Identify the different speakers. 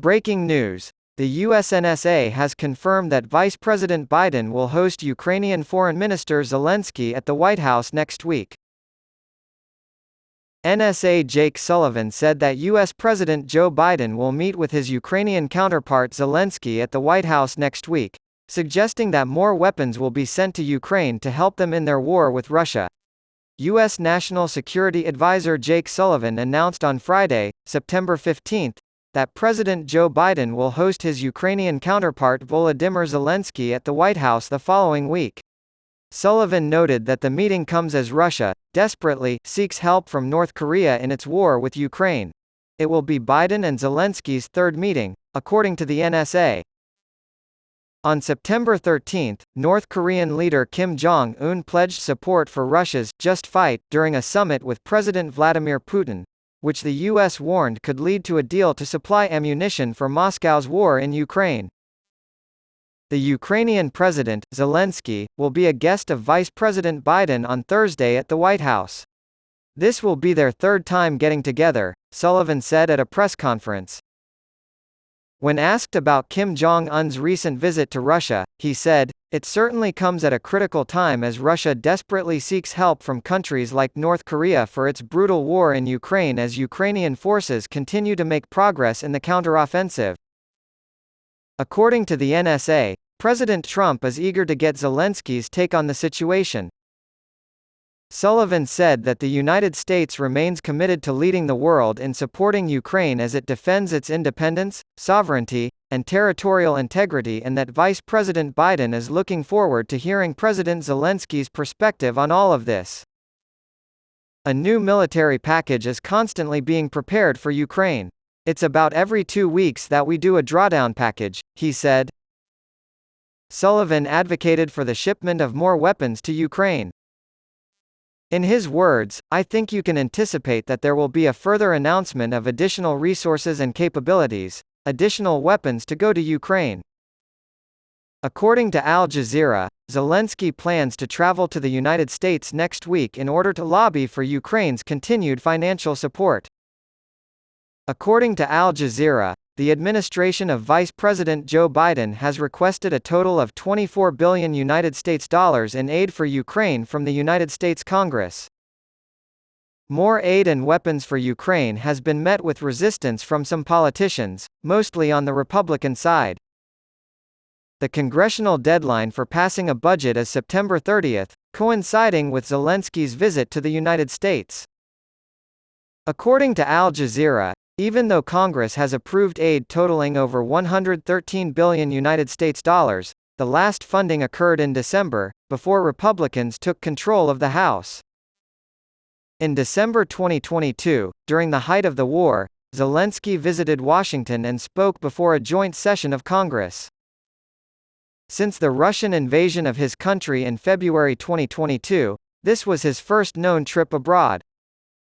Speaker 1: Breaking news. The US NSA has confirmed that Vice President Biden will host Ukrainian Foreign Minister Zelenskyy at the White House next week. NSA Jake Sullivan said that US President Joe Biden will meet with his Ukrainian counterpart Zelenskyy at the White House next week, suggesting that more weapons will be sent to Ukraine to help them in their war with Russia. U.S. National Security Advisor Jake Sullivan announced on Friday, September 15, that President Joe Biden will host his Ukrainian counterpart Volodymyr Zelenskyy at the White House the following week. Sullivan noted that the meeting comes as Russia, desperately, seeks help from North Korea in its war with Ukraine. It will be Biden and Zelenskyy's third meeting, according to the NSA. On September 13, North Korean leader Kim Jong-un pledged support for Russia's "just fight" during a summit with President Vladimir Putin, which the U.S. warned could lead to a deal to supply ammunition for Moscow's war in Ukraine. The Ukrainian President, Zelenskyy, will be a guest of Vice President Biden on Thursday at the White House. This will be their third time getting together, Sullivan said at a press conference. When asked about Kim Jong-un's recent visit to Russia, he said, "It certainly comes at a critical time as Russia desperately seeks help from countries like North Korea for its brutal war in Ukraine as Ukrainian forces continue to make progress in the counteroffensive." According to the NSA, President Trump is eager to get Zelenskyy's take on the situation. Sullivan said that the United States remains committed to leading the world in supporting Ukraine as it defends its independence, sovereignty, and territorial integrity, and that Vice President Biden is looking forward to hearing President Zelenskyy's perspective on all of this. A new military package is constantly being prepared for Ukraine. "It's about every 2 weeks that we do a drawdown package," he said. Sullivan advocated for the shipment of more weapons to Ukraine. In his words, "I think you can anticipate that there will be a further announcement of additional resources and capabilities, additional weapons to go to Ukraine." According to Al Jazeera, Zelenskyy plans to travel to the United States next week in order to lobby for Ukraine's continued financial support. According to Al Jazeera, the administration of Vice President Joe Biden has requested a total of $24 billion in aid for Ukraine from the United States Congress. More aid and weapons for Ukraine has been met with resistance from some politicians, mostly on the Republican side. The congressional deadline for passing a budget is September 30, coinciding with Zelenskyy's visit to the United States. According to Al Jazeera, even though Congress has approved aid totaling over $113 billion, the last funding occurred in December, before Republicans took control of the House. In December 2022, during the height of the war, Zelenskyy visited Washington and spoke before a joint session of Congress. Since the Russian invasion of his country in February 2022, this was his first known trip abroad.